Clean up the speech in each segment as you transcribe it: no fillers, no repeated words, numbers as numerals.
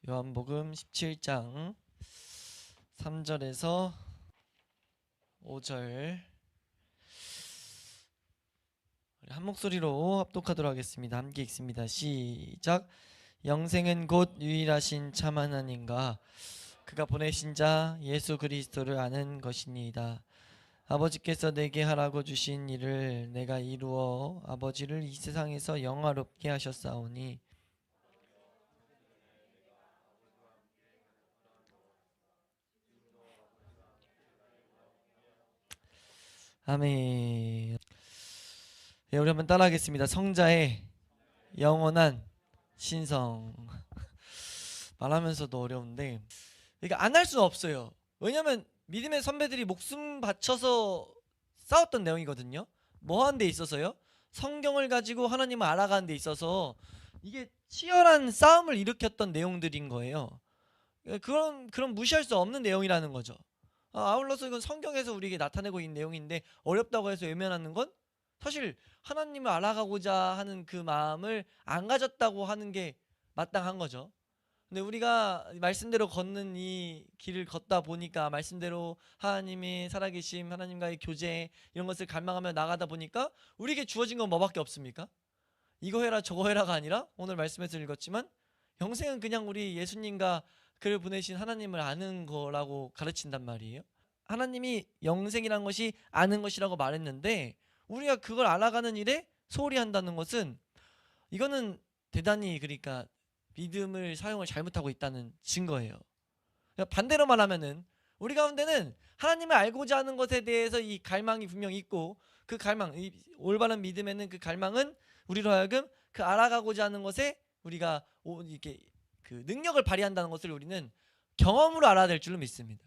요한복음 17장 3절에서 5절 한 목소리로 합독하도록 하겠습니다. 함께 읽습니다. 시작. 영생은 곧 유일하신 참 하나님과 그가 보내신 자 예수 그리스도를 아는 것이니이다. 아버지께서 내게 하라고 주신 일을 내가 이루어 아버지를 이 세상에서 영화롭게 하셨사오니 아멘. 네, 우리 한번 따라하겠습니다. 성자의 영원한 신성. 말하면서도 어려운데 그러니까 안 할 수는 없어요. 왜냐면 믿음의 선배들이 목숨 바쳐서 싸웠던 내용이거든요. 뭐 하는 데 있어서요? 성경을 가지고 하나님을 알아가는 데 있어서 이게 치열한 싸움을 일으켰던 내용들인 거예요. 그런 무시할 수 없는 내용이라는 거죠. 아울러서 이건 성경에서 우리에게 나타내고 있는 내용인데 어렵다고 해서 외면하는 건 사실 하나님을 알아가고자 하는 그 마음을 안 가졌다고 하는 게 마땅한 거죠. 근데 우리가 말씀대로 걷는 이 길을 걷다 보니까 말씀대로 하나님의 살아계심, 하나님과의 교제 이런 것을 갈망하며 나가다 보니까 우리에게 주어진 건 뭐밖에 없습니까? 이거 해라 저거 해라가 아니라 오늘 말씀에서 읽었지만 영생은 그냥 우리 예수님과 그를 보내신 하나님을 아는 거라고 가르친단 말이에요. 하나님이 영생이란 것이 아는 것이라고 말했는데 우리가 그걸 알아가는 일에 소홀히 한다는 것은 이거는 대단히 그러니까 믿음을 사용을 잘못하고 있다는 증거예요. 그러니까 반대로 말하면은 우리 가운데는 하나님을 알고자 하는 것에 대해서 이 갈망이 분명히 있고 그 갈망, 이 올바른 믿음에는 그 갈망은 우리로 하여금 그 알아가고자 하는 것에 우리가 이렇게 그 능력을 발휘한다는 것을 우리는 경험으로 알아야 될 줄로 믿습니다.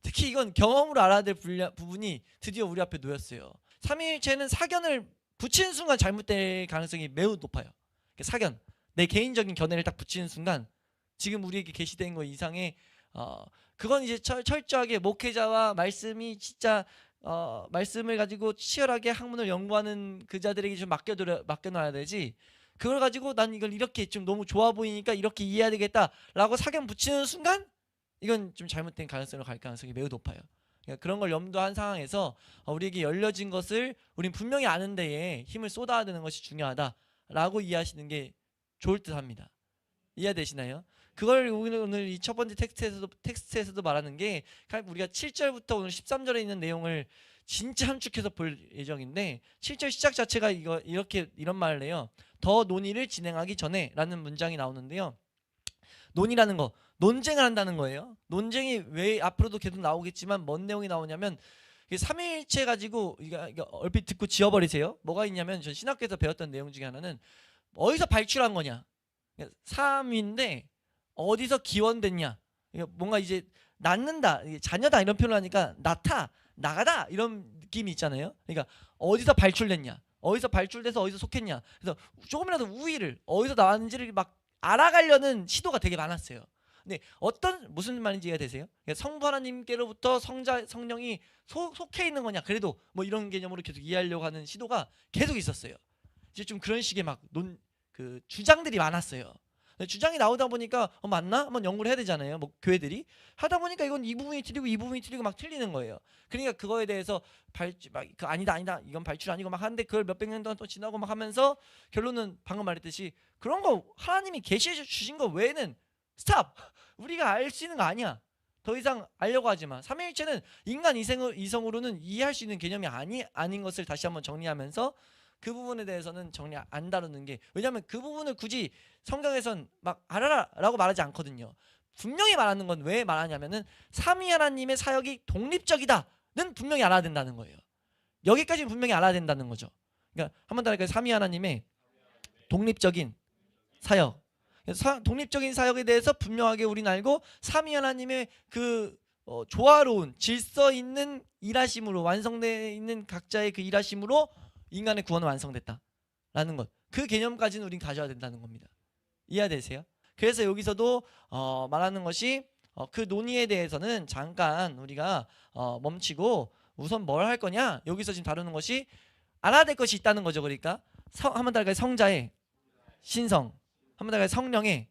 특히 이건 경험으로 알아야 될 부분이 드디어 우리 앞에 놓였어요. 삼위일체는 사견을 붙이는 순간 잘못될 가능성이 매우 높아요. 사견, 내 개인적인 견해를 딱 붙이는 순간 지금 우리에게 계시된 것 이상의 그건 이제 철저하게 목회자와 말씀이 진짜 말씀을 가지고 치열하게 학문을 연구하는 그 자들에게 좀 맡겨놔야 되지. 그걸 가지고 난 이걸 이렇게 좀 너무 좋아 보이니까 이렇게 이해해야 되겠다라고 사견 붙이는 순간 이건 좀 잘못된 가능성으로 갈 가능성이 매우 높아요. 그러니까 그런 걸 염두한 상황에서 우리에게 열려진 것을 우린 분명히 아는 데에 힘을 쏟아야 되는 것이 중요하다라고 이해하시는 게 좋을 듯합니다. 이해되시나요? 그걸 오늘 이 첫 번째 텍스트에서도 말하는 게 우리가 7절부터 오늘 13절에 있는 내용을 진짜 함축해서 볼 예정인데 7절 시작 자체가 이런 말을 해요. 더 논의를 진행하기 전에라는 문장이 나오는데요. 논의라는 거, 논쟁을 한다는 거예요. 논쟁이 왜 앞으로도 계속 나오겠지만 뭔 내용이 나오냐면 삼위일체 가지고 이거 얼핏 듣고 지워버리세요. 뭐가 있냐면 전 신학교에서 배웠던 내용 중에 하나는 어디서 발출한 거냐. 삼위인데 어디서 기원됐냐. 뭔가 이제 낳는다, 자녀다 이런 표현을 하니까 나가다 이런 느낌이 있잖아요. 그러니까 어디서 발출됐냐, 어디서 발출돼서 어디서 속했냐. 그래서 조금이라도 우위를 어디서 나왔는지를 막 알아가려는 시도가 되게 많았어요. 근데 무슨 말인지 이해가 되세요? 그러니까 성부 하나님께로부터 성령이 속해 있는 거냐, 그래도 뭐 이런 개념으로 계속 이해하려고 하는 시도가 계속 있었어요. 이제 좀 그런 식의 그 주장들이 많았어요. 주장이 나오다 보니까 맞나? 한번 연구를 해야 되잖아요. 뭐 교회들이 하다 보니까 이건 이 부분이 틀리고 이 부분이 틀리고 막 틀리는 거예요. 그러니까 그거에 대해서 아니다 이건 발출 아니고 막 하는데 그걸 몇백 년 동안 또 지나고 막 하면서 결론은 방금 말했듯이 그런 거 하나님이 계시해 주신 거 외에는 스탑. 우리가 알 수 있는 거 아니야. 더 이상 알려고 하지 마. 삼위일체는 인간 이성으로는 이해할 수 있는 개념이 아닌 것을 다시 한번 정리하면서 그 부분에 대해서는 정리 안 다루는 게, 왜냐하면 그 부분을 굳이 성경에선 막 알아라 라고 말하지 않거든요. 분명히 말하는 건 왜 말하냐면은 삼위 하나님의 사역이 독립적이다는 분명히 알아야 된다는 거예요. 여기까지는 분명히 알아야 된다는 거죠. 그러니까 한번 더 할까요? 삼위 하나님의 독립적인 사역, 독립적인 사역에 대해서 분명하게 우리는 알고 삼위 하나님의 그 조화로운 질서 있는 일하심으로 완성되어 있는 각자의 그 일하심으로 인간의 구원은 완성됐다라는 것, 그 개념까지는 우린 가져야 된다는 겁니다. 이해되세요? 그래서 여기서도 말하는 것이 그 논의에 대해서는 잠깐 우리가 멈추고 우선 뭘 할 거냐, 여기서 지금 다루는 것이 알아야 될 것이 있다는 거죠. 그러니까 한번 더 할까요? 성자의 신성, 한번 더 할까요? 성령의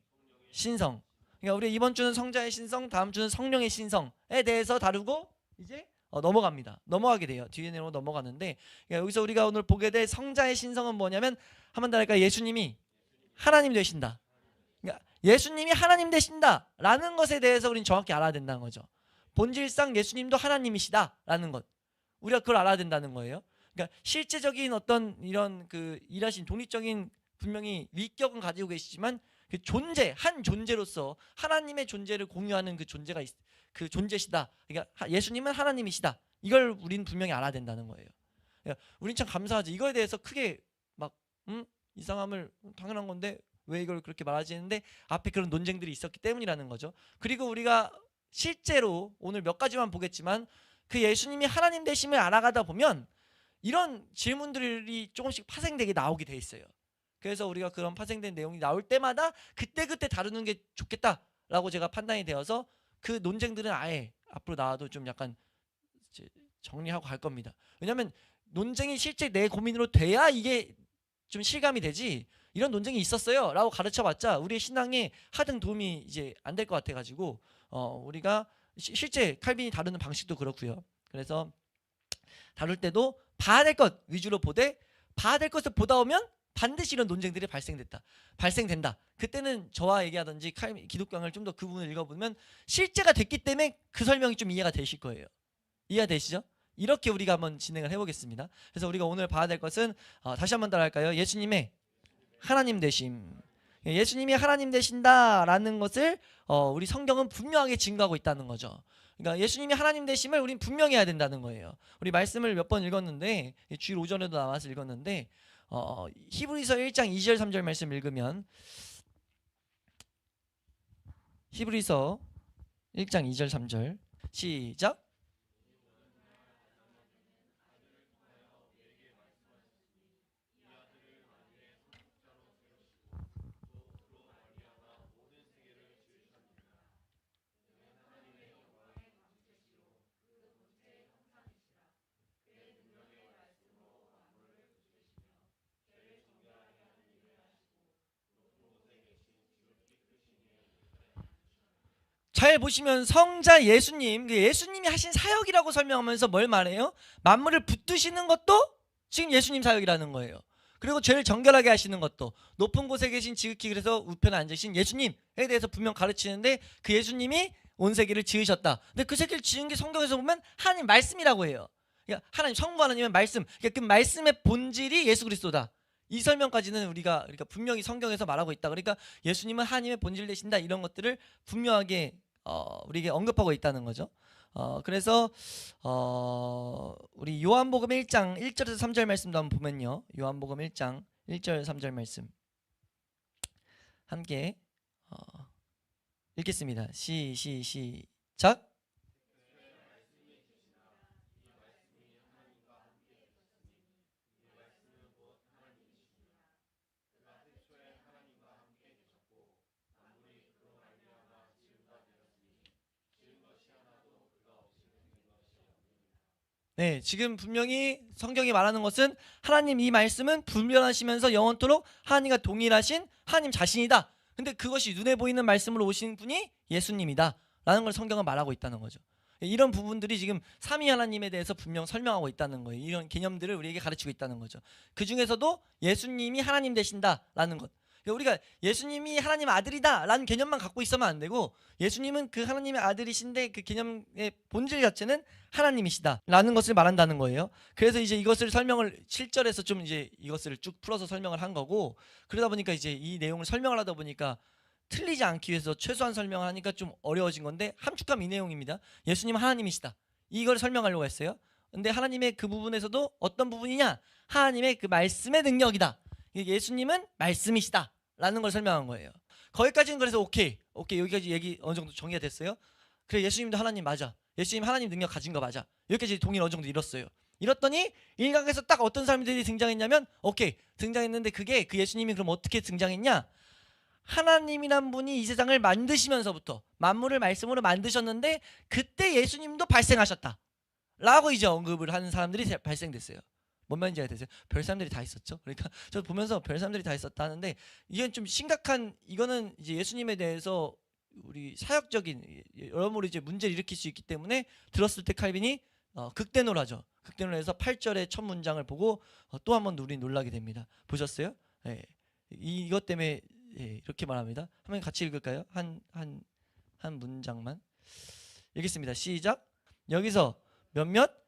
신성. 그러니까 우리 이번 주는 성자의 신성, 다음 주는 성령의 신성에 대해서 다루고 이제 넘어갑니다. 넘어가게 돼요. 뒤에 내용 넘어가는데, 그러니까 여기서 우리가 오늘 보게 될 성자의 신성은 뭐냐면, 한번 더 할까요? 예수님이 하나님 되신다. 그러니까 예수님이 하나님 되신다라는 것에 대해서 우리는 정확히 알아야 된다는 거죠. 본질상 예수님도 하나님이시다라는 것, 우리가 그걸 알아야 된다는 거예요. 그러니까 실제적인 어떤 이런 그 일하신 독립적인 분명히 위격은 가지고 계시지만, 그 존재, 한 존재로서 하나님의 존재를 공유하는 그 존재가 그 존재시다. 그러니까 예수님은 하나님이시다. 이걸 우린 분명히 알아야 된다는 거예요. 그러니까 우린 참 감사하지. 이거에 대해서 크게 막 이상함을 당연한 건데 왜 이걸 그렇게 말하지 했는데, 앞에 그런 논쟁들이 있었기 때문이라는 거죠. 그리고 우리가 실제로 오늘 몇 가지만 보겠지만, 그 예수님이 하나님 되심을 알아가다 보면 이런 질문들이 조금씩 파생되게 나오게 돼 있어요. 그래서 우리가 그런 파생된 내용이 나올 때마다 그때그때 다루는 게 좋겠다라고 제가 판단이 되어서, 그 논쟁들은 아예 앞으로 나와도 좀 약간 이제 정리하고 갈 겁니다. 왜냐하면 논쟁이 실제 내 고민으로 돼야 이게 좀 실감이 되지, 이런 논쟁이 있었어요 라고 가르쳐봤자 우리의 신앙에 하등 도움이 이제 안 될 것 같아가지고, 우리가 실제 칼빈이 다루는 방식도 그렇고요. 그래서 다룰 때도 봐야 될 것 위주로 보되, 봐야 될 것을 보다 오면 반드시 이런 논쟁들이 발생된다. 그때는 저와 얘기하든지 기독강을 좀 더 그 부분을 읽어보면 실제가 됐기 때문에 그 설명이 좀 이해가 되실 거예요. 이해가 되시죠? 이렇게 우리가 한번 진행을 해보겠습니다. 그래서 우리가 오늘 봐야 될 것은 다시 한번 따라할까요? 예수님의 하나님 되심. 예수님이 하나님 되신다라는 것을 우리 성경은 분명하게 증거하고 있다는 거죠. 그러니까 예수님이 하나님 되심을 우린 분명히 해야 된다는 거예요. 우리 말씀을 몇 번 읽었는데, 주일 오전에도 나와서 읽었는데, 히브리서 1장 2절 3절 말씀 읽으면, 히브리서 1장 2절 3절 시작. 잘 보시면 성자 예수님, 예수님이 하신 사역이라고 설명하면서 뭘 말해요? 만물을 붙드시는 것도 지금 예수님 사역이라는 거예요. 그리고 죄를 정결하게 하시는 것도, 높은 곳에 계신 지극히 그래서 우편에 앉으신 예수님에 대해서 분명 가르치는데, 그 예수님이 온 세계를 지으셨다. 근데 그 세계를 지은 게 성경에서 보면 하나님 말씀이라고 해요. 그러니까 하나님, 성부 하나님의 말씀, 그러니까 그 말씀의 본질이 예수 그리스도다. 이 설명까지는 우리가 그러니까 분명히 성경에서 말하고 있다. 그러니까 예수님은 하나님의 본질 되신다. 이런 것들을 분명하게 우리에게 언급하고 있다는 거죠. 그래서 우리 요한복음 1장 1절에서 3절 말씀도 한번 보면요. 요한복음 1장 1절 3절 말씀 함께 읽겠습니다. 시작. 네, 지금 분명히 성경이 말하는 것은 하나님 이 말씀은 분별하시면서 영원토록 하나님과 동일하신 하나님 자신이다. 근데 그것이 눈에 보이는 말씀으로 오신 분이 예수님이다 라는 걸 성경은 말하고 있다는 거죠. 이런 부분들이 지금 삼위 하나님에 대해서 분명 설명하고 있다는 거예요. 이런 개념들을 우리에게 가르치고 있다는 거죠. 그 중에서도 예수님이 하나님 되신다라는 것, 우리가 예수님이 하나님 아들이다 라는 개념만 갖고 있으면 안 되고, 예수님은 그 하나님의 아들이신데 그 개념의 본질 자체는 하나님이시다 라는 것을 말한다는 거예요. 그래서 이제 이것을 설명을 7절에서 좀 이제 이것을 쭉 풀어서 설명을 한 거고, 그러다 보니까 이제 이 내용을 설명을 하다 보니까 틀리지 않기 위해서 최소한 설명을 하니까 좀 어려워진 건데, 함축하면 이 내용입니다. 예수님은 하나님이시다, 이걸 설명하려고 했어요. 근데 하나님의 그 부분에서도 어떤 부분이냐, 하나님의 그 말씀의 능력이다. 예수님은 말씀이시다 라는 걸 설명한 거예요. 거기까지는 그래서 오케이 여기까지 얘기 어느 정도 정리가 됐어요. 그래, 예수님도 하나님 맞아, 예수님 하나님 능력 가진 거 맞아, 여기까지 동의를 어느 정도 이뤘어요. 이렇더니 1강에서 딱 어떤 사람들이 등장했냐면, 오케이 등장했는데, 그게 그 예수님이 그럼 어떻게 등장했냐, 하나님이란 분이 이 세상을 만드시면서부터 만물을 말씀으로 만드셨는데 그때 예수님도 발생하셨다 라고 이제 언급을 하는 사람들이 발생됐어요. 뭔 말인지 알겠어요? 별 사람들이 다 있었죠. 그러니까 저 보면서 별 사람들이 다 있었다 하는데, 이건 좀 심각한, 이거는 이제 예수님에 대해서 우리 사역적인 여러모로 이제 문제를 일으킬 수 있기 때문에 들었을 때 칼빈이 극대노를 하죠. 극대노를 해서 8절의 첫 문장을 보고 또 한 번 우리 놀라게 됩니다. 보셨어요? 예. 이것 때문에 이렇게 말합니다. 한번 같이 읽을까요? 한 문장만 읽겠습니다. 시작. 여기서 몇몇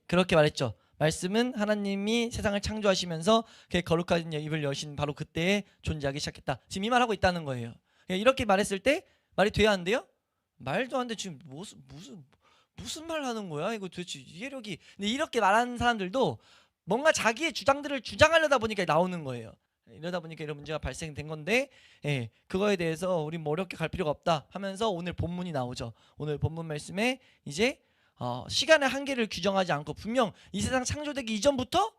그렇게 말했죠. 말씀은 하나님이 세상을 창조하시면서 그의 거룩한 입을 여신 바로 그때에 존재하기 시작했다. 지금 이 말하고 있다는 거예요. 이렇게 말했을 때 말이 돼야 안 돼요? 말도 안 돼. 지금 무슨 말 하는 거야? 이거 도대체 이해력이. 근데 이렇게 말하는 사람들도 뭔가 자기의 주장들을 주장하려다 보니까 나오는 거예요. 이러다 보니까 이런 문제가 발생된 건데, 그거에 대해서 우리 뭐 어렵게 갈 필요가 없다 하면서 오늘 본문이 나오죠. 오늘 본문 말씀에 이제 시간의 한계를 규정하지 않고 분명 이 세상 창조되기 이전부터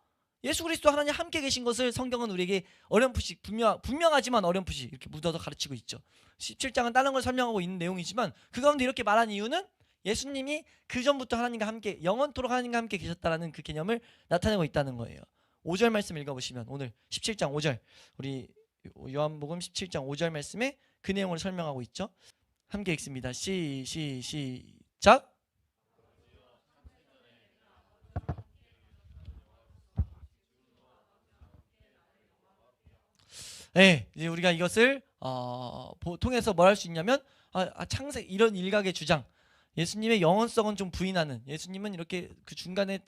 예수 그리스도 하나님 함께 계신 것을 성경은 우리에게 어렴풋이 분명하지만 어렴풋이 이렇게 묻어서 가르치고 있죠. 17장은 다른 걸 설명하고 있는 내용이지만 그 가운데 이렇게 말한 이유는 예수님이 그 전부터 하나님과 함께 영원토록 하나님과 함께 계셨다라는 그 개념을 나타내고 있다는 거예요. 5절 말씀 읽어보시면 오늘 17장 5절 우리 요한복음 17장 5절 말씀에 그 내용을 설명하고 있죠. 함께 읽습니다. 시작. 이제 우리가 이것을 통해서 뭘 할 수 있냐면 창세 이런 일각의 주장, 예수님의 영원성은 좀 부인하는, 예수님은 이렇게 그 중간에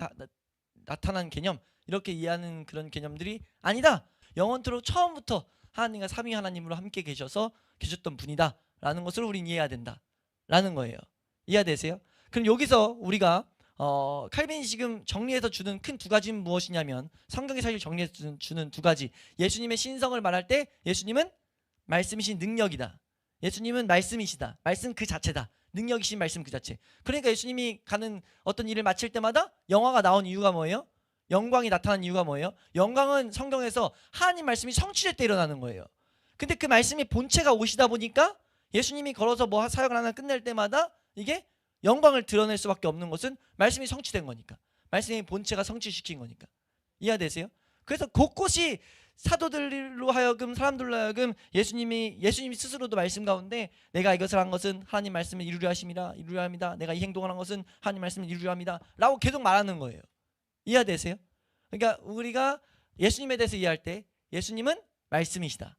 나타난 개념, 이렇게 이해하는 그런 개념들이 아니다. 영원토록 처음부터 하나님과 삼위 하나님으로 함께 계셨던 분이다 라는 것을 우린 이해해야 된다 라는 거예요. 이해되세요? 그럼 여기서 우리가 칼빈이 지금 정리해서 주는 큰 두 가지는 무엇이냐면, 성경이 사실 정리해서 주는 두 가지, 예수님의 신성을 말할 때 예수님은 말씀이신 능력이다, 예수님은 말씀이시다, 말씀 그 자체다, 능력이신 말씀 그 자체. 그러니까 예수님이 가는 어떤 일을 마칠 때마다 영화가 나온 이유가 뭐예요? 영광이 나타난 이유가 뭐예요? 영광은 성경에서 하나님 말씀이 성취될 때 일어나는 거예요. 근데 그 말씀이 본체가 오시다 보니까 예수님이 걸어서 뭐 사역을 하나 끝낼 때마다 이게 영광을 드러낼 수밖에 없는 것은 말씀이 성취된 거니까, 말씀의 본체가 성취시킨 거니까. 이해되세요? 그래서 곳곳이 사도들로 하여금, 사람들로 하여금 예수님이 스스로도 말씀 가운데 내가 이것을 한 것은 하나님 말씀을 이루려 하심이라, 이루려 합니다, 내가 이 행동을 한 것은 하나님 말씀을 이루려 합니다 라고 계속 말하는 거예요. 이해되세요? 그러니까 우리가 예수님에 대해서 이해할 때 예수님은 말씀이시다,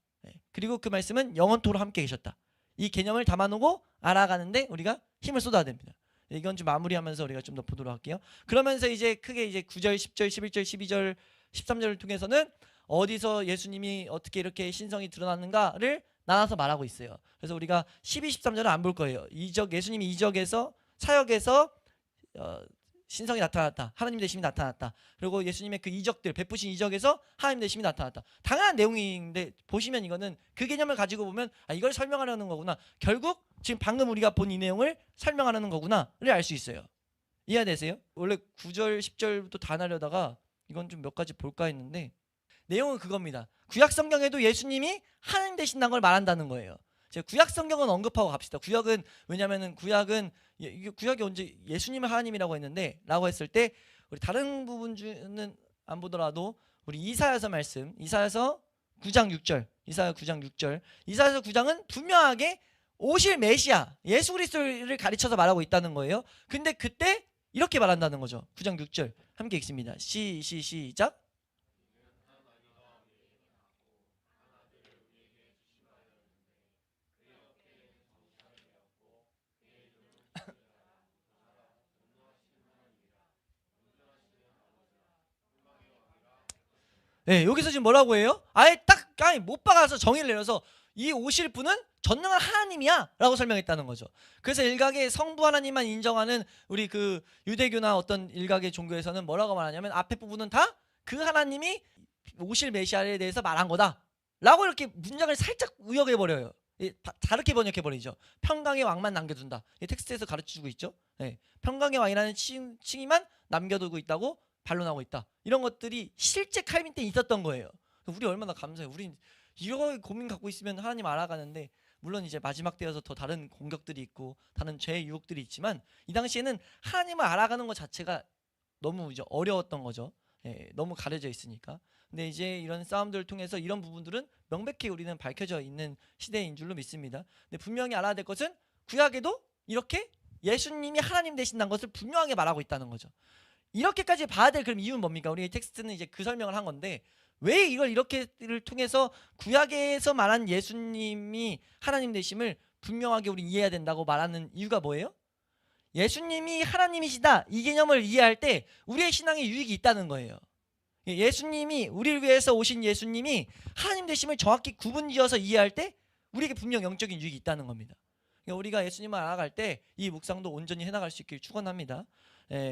그리고 그 말씀은 영원토록 함께 계셨다, 이 개념을 담아놓고 알아가는데 우리가 힘을 쏟아야 됩니다. 이건 좀 마무리하면서 우리가 좀 더 보도록 할게요. 그러면서 이제 크게 이제 9절, 10절, 11절, 12절, 13절을 통해서는 어디서 예수님이 어떻게 이렇게 신성이 드러났는가를 나눠서 말하고 있어요. 그래서 우리가 12, 13절은 안 볼 거예요. 예수님이 이적에서, 사역에서 신성이 나타났다, 하나님 되심이 나타났다, 그리고 예수님의 그 이적들, 베푸신 이적에서 하나님 되심이 나타났다. 당연한 내용인데 보시면 이거는 그 개념을 가지고 보면 이걸 설명하려는 거구나, 결국 지금 방금 우리가 본 이 내용을 설명하려는 거구나를 알 수 있어요. 이해되세요? 원래 9절 10절부터 다 나려다가 이건 좀 몇 가지 볼까 했는데 내용은 그겁니다. 구약 성경에도 예수님이 하나님 되신다는 걸 말한다는 거예요. 제가 구약 성경은 언급하고 갑시다. 구약은, 왜냐면은 구약이 언제 예수님을 하나님이라고 했는데 라고 했을 때 우리 다른 부분은 안 보더라도 우리 이사야서 말씀, 이사야서 9장 6절, 이사야 9장 6절, 이사야서 9장은 분명하게 오실 메시아 예수 그리스도를 가르쳐서 말하고 있다는 거예요. 근데 그때 이렇게 말한다는 거죠. 9장 6절 함께 읽습니다. 시작. 여기서 지금 뭐라고 해요? 아예 못 박아서 정의를 내려서 이 오실 분은 전능한 하나님이야 라고 설명했다는 거죠. 그래서 일각의 성부 하나님만 인정하는 우리 그 유대교나 어떤 일각의 종교에서는 뭐라고 말하냐면 앞에 부분은 다 그 하나님이 오실 메시아에 대해서 말한 거다 라고 이렇게 문장을 살짝 의역해버려요. 다르게 번역해버리죠. 평강의 왕만 남겨둔다, 텍스트에서 가르쳐주고 있죠. 평강의 왕이라는 칭의만 남겨두고 있다고 반론하고 있다, 이런 것들이 실제 칼빈 때 있었던 거예요. 우리 얼마나 감사해요. 우리 이런 고민 갖고 있으면 하나님 알아가는데 물론 이제 마지막 때여서 더 다른 공격들이 있고 다른 죄의 유혹들이 있지만 이 당시에는 하나님을 알아가는 것 자체가 너무 이제 어려웠던 거죠. 예, 너무 가려져 있으니까. 근데 이제 이런 싸움들을 통해서 이런 부분들은 명백히 우리는 밝혀져 있는 시대인 줄로 믿습니다. 근데 분명히 알아야 될 것은 구약에도 이렇게 예수님이 하나님 되신다는 것을 분명하게 말하고 있다는 거죠. 이렇게까지 봐야 될 그럼 이유는 뭡니까? 우리 텍스트는 이제 그 설명을 한 건데 왜 이걸 이렇게를 통해서 구약에서 말한 예수님이 하나님 되심을 분명하게 우리 이해해야 된다고 말하는 이유가 뭐예요? 예수님이 하나님이시다 이 개념을 이해할 때 우리의 신앙에 유익이 있다는 거예요. 예수님이 우리를 위해서 오신 예수님이 하나님 되심을 정확히 구분지어서 이해할 때 우리에게 분명 영적인 유익이 있다는 겁니다. 우리가 예수님을 알아갈 때 이 묵상도 온전히 해나갈 수 있길 축원합니다.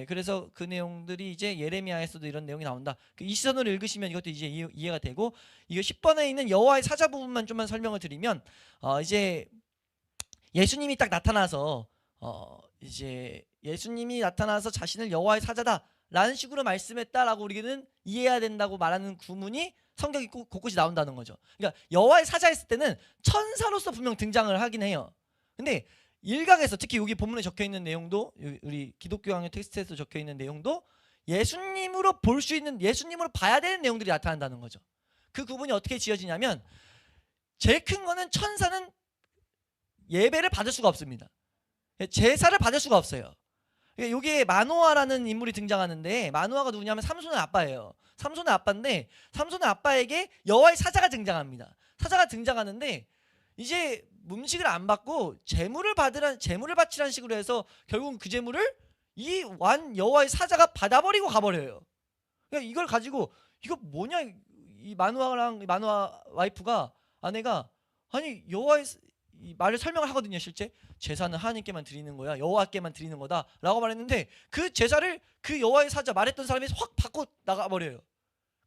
그래서 그 내용들이 이제 예레미야에서도 이런 내용이 나온다. 이 시선으로 읽으시면 이것도 이제 이해가 되고, 이거 10번에 있는 여호와의 사자 부분만 좀만 설명을 드리면 이제 예수님이 딱 나타나서 이제 예수님이 나타나서 자신을 여호와의 사자다라는 식으로 말씀했다라고 우리는 이해해야 된다고 말하는 구문이 성경이 곳곳이 나온다는 거죠. 그러니까 여호와의 사자했을 때는 천사로서 분명 등장을 하긴 해요. 근데 일각에서 특히 여기 본문에 적혀있는 내용도, 우리 기독교 강의 텍스트에서 적혀있는 내용도 예수님으로 볼 수 있는, 예수님으로 봐야 되는 내용들이 나타난다는 거죠. 그 구분이 어떻게 지어지냐면 제일 큰 거는 천사는 예배를 받을 수가 없습니다. 제사를 받을 수가 없어요. 여기에 마노아라는 인물이 등장하는데, 마노아가 누구냐면 삼손의 아빠예요. 삼손의 아빠인데 삼손의 아빠에게 여호와의 사자가 등장합니다. 사자가 등장하는데 이제 음식을 안 받고 재물을 바치라는 식으로 해서 결국은 그 재물을 이 완 여호와의 사자가 받아버리고 가버려요. 그러니까 이걸 가지고 이거 뭐냐, 이 마노아 와이프가, 아내가, 아니 여호와의 이 말을 설명을 하거든요. 실제 제사는 하나님께만 드리는 거야, 여호와께만 드리는 거다 라고 말했는데 그 제사를 그 여호와의 사자 말했던 사람이 확 받고 나가버려요.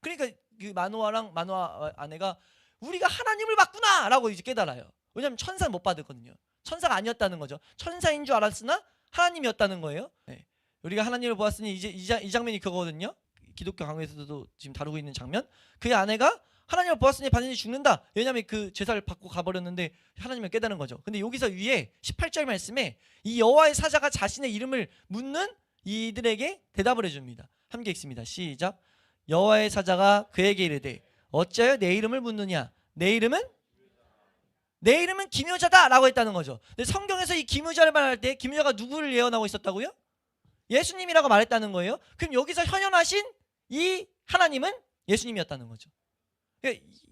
그러니까 그 마노아 아내가 우리가 하나님을 봤구나 라고 이제 깨달아요. 왜냐하면 천사는 못 받았거든요. 천사가 아니었다는 거죠. 천사인 줄 알았으나 하나님이었다는 거예요. 네. 우리가 하나님을 보았으니 이제 이 장면이 그거거든요. 기독교 강의에서도 지금 다루고 있는 장면. 그의 아내가 하나님을 보았으니 반드시 죽는다. 왜냐하면 그 제사를 받고 가버렸는데 하나님을 깨달은 거죠. 근데 여기서 위에 18절 말씀에 이 여호와의 사자가 자신의 이름을 묻는 이들에게 대답을 해줍니다. 함께 읽습니다. 시작. 여호와의 사자가 그에게 이르되 어찌하여 내 이름을 묻느냐? 내 이름은 기묘자다 라고 했다는 거죠. 근데 성경에서 이 기묘자를 말할 때 기묘자가 누구를 예언하고 있었다고요? 예수님이라고 말했다는 거예요. 그럼 여기서 현현하신 이 하나님은 예수님이었다는 거죠.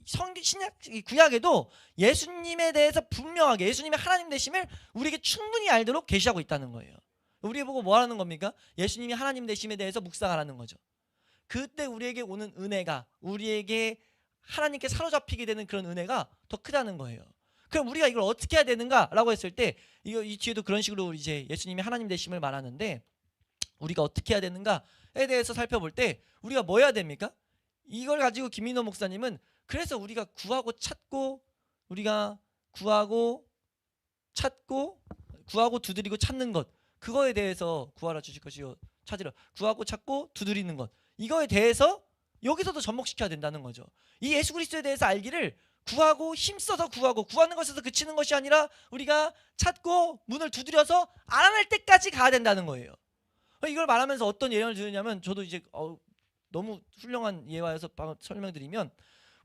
신약 구약에도 예수님에 대해서 분명하게 예수님의 하나님 되심을 우리에게 충분히 알도록 계시하고 있다는 거예요. 우리 보고 뭐 하는 겁니까? 예수님이 하나님 되심에 대해서 묵상하라는 거죠. 그때 우리에게 오는 은혜가, 우리에게 하나님께 사로잡히게 되는 그런 은혜가 더 크다는 거예요. 그럼 우리가 이걸 어떻게 해야 되는가라고 했을 때, 이 뒤에도 그런 식으로 이제 예수님이 하나님 되심을 말하는데, 우리가 어떻게 해야 되는가에 대해서 살펴볼 때 우리가 뭐 해야 됩니까? 이걸 가지고 김민호 목사님은, 그래서 우리가 구하고 찾고, 우리가 구하고 찾고 두드리고 찾는 것, 그거에 대해서 구하라 주실 것이요 찾으라, 구하고 찾고 두드리는 것, 이거에 대해서 여기서도 접목시켜야 된다는 거죠. 이 예수 그리스도에 대해서 알기를 구하고 힘써서 구하는 것에서 그치는 것이 아니라 우리가 찾고 문을 두드려서 알아낼 때까지 가야 된다는 거예요. 이걸 말하면서 어떤 예언을 드리냐면, 저도 이제 너무 훌륭한 예화여서 설명드리면,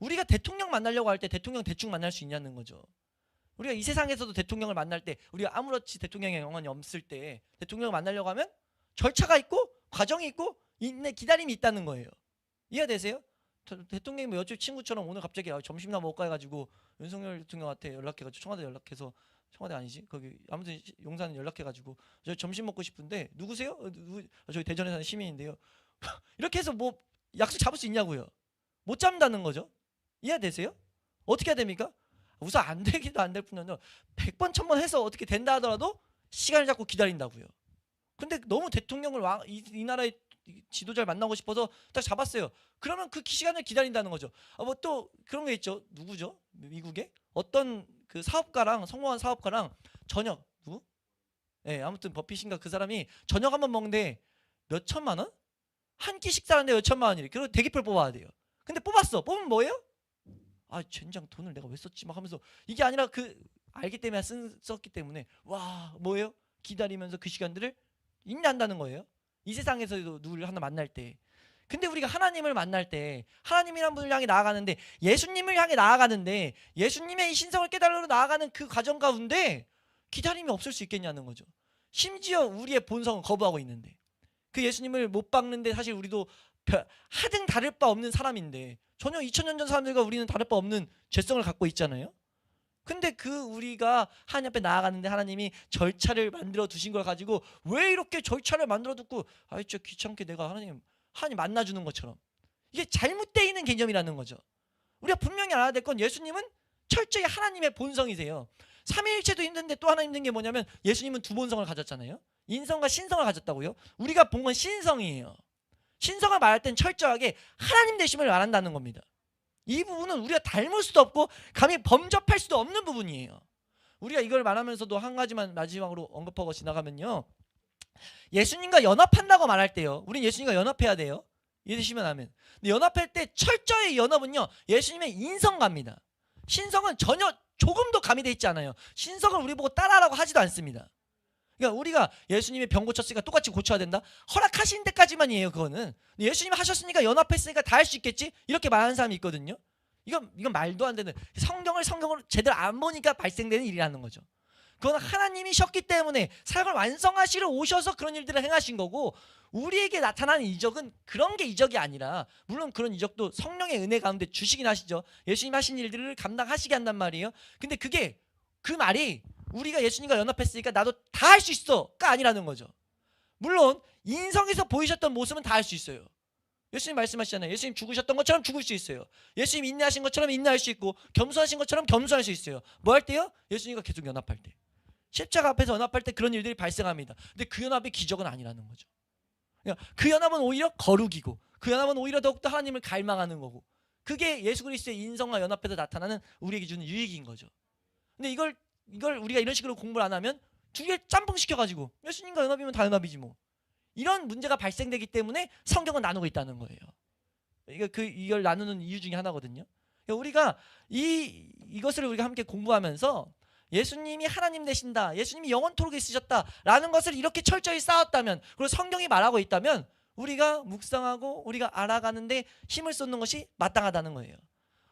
우리가 대통령 만나려고 할 때 대통령 대충 만날 수 있냐는 거죠. 우리가 이 세상에서도 대통령을 만날 때, 우리가 아무렇지 대통령의 영혼이 없을 때 대통령을 만나려고 하면 절차가 있고 과정이 있고 기다림이 있다는 거예요. 이해되세요? 대통령이 뭐 옆집 친구처럼 오늘 갑자기 점심이나 먹을까 해가지고 윤석열 대통령한테 연락해가지고, 청와대 연락해서, 청와대 아니지 거기 아무튼 용산 연락해가지고 저 점심 먹고 싶은데 누구세요? 저기 대전에 사는 시민인데요. 이렇게 해서 뭐 약속 잡을 수 있냐고요. 못 잡는다는 거죠. 이해되세요? 어떻게 해야 됩니까? 우선 안 되기도 안 될 뿐 아니라 100번 1000번 해서 어떻게 된다 하더라도 시간을 잡고 기다린다고요. 근데 너무 대통령을 이 나라의 지도자를 만나고 싶어서 딱 잡았어요. 그러면 그 시간을 기다린다는 거죠. 뭐 또 그런 게 있죠. 누구죠? 미국에 어떤 그 사업가랑, 성공한 사업가랑 저녁, 누구? 아무튼 버핏인가 그 사람이 저녁 한번 먹는데 몇 천만 원? 한 끼 식사하는데 몇 천만 원이래. 그리고 대기표를 뽑아야 돼요. 근데 뽑았어. 뽑으면 뭐예요? 젠장 돈을 내가 왜 썼지 막 하면서, 이게 아니라 알기 때문에 썼기 때문에 와 뭐예요? 기다리면서 그 시간들을 인내한다는 거예요. 이 세상에서도 누구를 하나 만날 때. 근데 우리가 하나님을 만날 때 하나님이란 분을 향해 나아가는데 예수님을 향해 나아가는데 예수님의 이 신성을 깨달으러 나아가는 그 과정 가운데 기다림이 없을 수 있겠냐는 거죠. 심지어 우리의 본성은 거부하고 있는데 그 예수님을 못 박는데 사실 우리도 하등 다를 바 없는 사람인데 전혀 2000년 전 사람들과 우리는 다를 바 없는 죄성을 갖고 있잖아요. 근데 그 우리가 하나님 앞에 나아가는데 하나님이 절차를 만들어 두신 걸 가지고 왜 이렇게 절차를 만들어 두고 아이 진짜 귀찮게 내가 하나님 만나주는 것처럼 이게 잘못되어 있는 개념이라는 거죠. 우리가 분명히 알아야 될 건 예수님은 철저히 하나님의 본성이세요. 삼위일체도 힘든데 또 하나 힘든 게 뭐냐면 예수님은 두 본성을 가졌잖아요. 인성과 신성을 가졌다고요. 우리가 본 건 신성이에요. 신성을 말할 땐 철저하게 하나님 되심을 말한다는 겁니다. 이 부분은 우리가 닮을 수도 없고 감히 범접할 수도 없는 부분이에요. 우리가 이걸 말하면서도 한 가지만 마지막으로 언급하고 지나가면요, 예수님과 연합한다고 말할 때요, 우린 예수님과 연합해야 돼요. 이해되시면 아멘. 근데 연합할 때 철저히 연합은요 예수님의 인성갑니다. 신성은 전혀 조금도 가미되어 있지 않아요. 신성을 우리 보고 따라하라고 하지도 않습니다. 그러니까 우리가 예수님이 병 고쳤으니까 똑같이 고쳐야 된다? 허락하신 데까지만이에요. 그거는 예수님 하셨으니까 연합했으니까 다 할 수 있겠지? 이렇게 말하는 사람이 있거든요. 이건 말도 안 되는, 성경을 제대로 안 보니까 발생되는 일이라는 거죠. 그건 하나님이셨기 때문에 사역을 완성하시러 오셔서 그런 일들을 행하신 거고, 우리에게 나타나는 이적은 그런 게 이적이 아니라, 물론 그런 이적도 성령의 은혜 가운데 주시긴 하시죠. 예수님 하신 일들을 감당하시게 한단 말이에요. 근데 그 말이 우리가 예수님과 연합했으니까 나도 다 할 수 있어가 아니라는 거죠. 물론 인성에서 보이셨던 모습은 다 할 수 있어요. 예수님 말씀하시잖아요. 예수님 죽으셨던 것처럼 죽을 수 있어요. 예수님 인내하신 것처럼 인내할 수 있고, 겸손하신 것처럼 겸손할 수 있어요. 뭐 할 때요? 예수님과 계속 연합할 때, 십자가 앞에서 연합할 때 그런 일들이 발생합니다. 근데 그 연합이 기적은 아니라는 거죠. 그러니까 그 연합은 오히려 거룩이고, 그 연합은 오히려 더욱더 하나님을 갈망하는 거고, 그게 예수 그리스도의 인성과 연합해서 나타나는 우리에게 주는 유익인 거죠. 근데 이걸 우리가 이런 식으로 공부를 안 하면 두 개 짬뽕 시켜가지고 예수님과 연합이면 다 연합이지 뭐, 이런 문제가 발생되기 때문에 성경은 나누고 있다는 거예요. 이걸 나누는 이유 중에 하나거든요. 그러니까 우리가 이것을 우리가 함께 공부하면서 예수님이 하나님 되신다, 예수님이 영원토록 있으셨다라는 것을 이렇게 철저히 쌓았다면, 그리고 성경이 말하고 있다면 우리가 묵상하고 우리가 알아가는데 힘을 쏟는 것이 마땅하다는 거예요.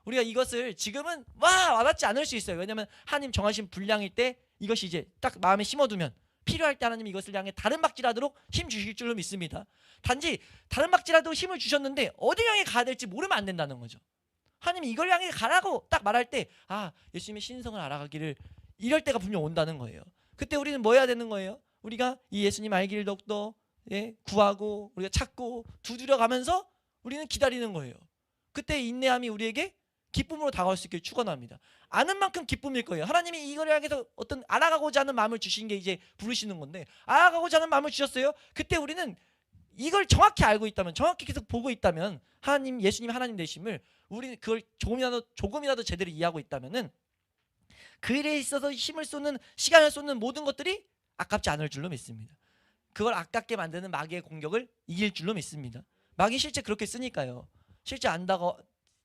우리가 이것을 지금은 와닿지 않을 수 있어요. 왜냐하면 하나님 정하신 분량일 때 이것이 이제 딱 마음에 심어두면 필요할 때 하나님이 이것을 향해 다른 박질하도록 힘 주실 줄로 믿습니다. 단지 다른 박질하도록 힘을 주셨는데 어디 향해 가야 될지 모르면 안 된다는 거죠. 하나님이 이걸 향해 가라고 딱 말할 때 예수님의 신성을 알아가기를, 이럴 때가 분명 온다는 거예요. 그때 우리는 뭐 해야 되는 거예요? 우리가 이 예수님 알기를 더욱더 구하고 우리가 찾고 두드려가면서 우리는 기다리는 거예요. 그때 인내함이 우리에게 기쁨으로 다가올 수 있기를 축원합니다. 아는 만큼 기쁨일 거예요. 하나님이 이걸 향해서 어떤 알아가고자 하는 마음을 주신 게 이제 부르시는 건데, 알아가고자 하는 마음을 주셨어요. 그때 우리는 이걸 정확히 알고 있다면, 정확히 계속 보고 있다면, 예수님 하나님 되심을 우리는 그걸 조금이라도 제대로 이해하고 있다면은 그 일에 있어서 힘을 쏟는, 시간을 쏟는 모든 것들이 아깝지 않을 줄로 믿습니다. 그걸 아깝게 만드는 마귀의 공격을 이길 줄로 믿습니다. 마귀 실제 그렇게 쓰니까요. 실제 안다고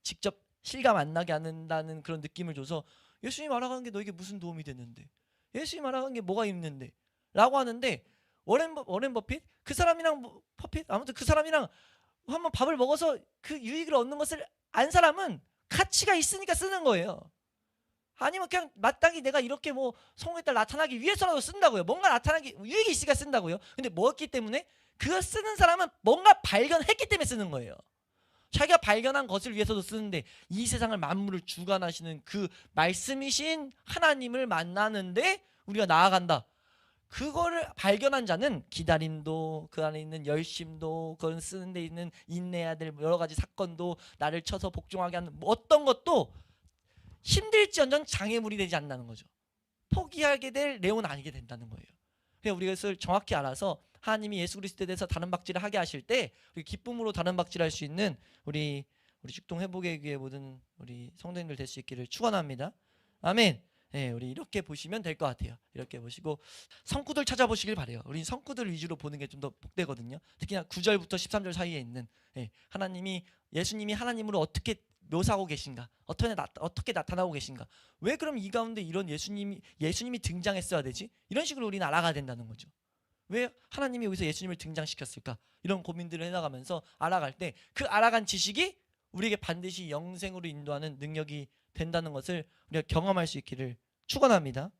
직접 실감 안 나게 한다는 그런 느낌을 줘서 예수님 알아가는 게 너에게 무슨 도움이 됐는데, 예수님 알아가는 게 뭐가 있는데 라고 하는데, 워렌 버핏? 그 사람이랑 아무튼 그 사람이랑 한번 밥을 먹어서 그 유익을 얻는 것을 안 사람은 가치가 있으니까 쓰는 거예요. 아니면 그냥 마땅히 내가 이렇게 성공에 따라 나타나기 위해서라도 쓴다고요. 뭔가 나타나기 유익이 있으니까 쓴다고요. 근데 뭐였기 때문에? 그거 쓰는 사람은 뭔가 발견했기 때문에 쓰는 거예요. 자기가 발견한 것을 위해서도 쓰는데, 이 세상을 만물을 주관하시는 그 말씀이신 하나님을 만나는데 우리가 나아간다. 그거를 발견한 자는 기다림도, 그 안에 있는 열심도, 그걸 쓰는 데 있는 인내해야 될 여러 가지 사건도, 나를 쳐서 복종하게 하는 어떤 것도 힘들지언정 장애물이 되지 않는다는 거죠. 포기하게 될 내용은 아니게 된다는 거예요. 그래서 우리가 이것을 정확히 알아서 하나님이 예수 그리스도에 대해서 다른 박질을 하게 하실 때 우리 기쁨으로 다른 박질할 수 있는 우리 축동 회복의 교회 모든 우리 성도님들 될 수 있기를 축원합니다. 아멘. 네, 우리 이렇게 보시면 될 것 같아요. 이렇게 보시고 성구들 찾아보시길 바래요. 우리 성구들 위주로 보는 게 좀 더 복되거든요. 특히나 9절부터 13절 사이에 있는 예수님이 하나님으로 어떻게 묘사하고 계신가? 어떻게 나타나고 계신가? 왜 그럼 이 가운데 이런 예수님이 등장했어야 되지? 이런 식으로 우리는 알아가야 된다는 거죠. 왜 하나님이 여기서 예수님을 등장시켰을까? 이런 고민들을 해나가면서 알아갈 때 그 알아간 지식이 우리에게 반드시 영생으로 인도하는 능력이 된다는 것을 우리가 경험할 수 있기를 축원합니다.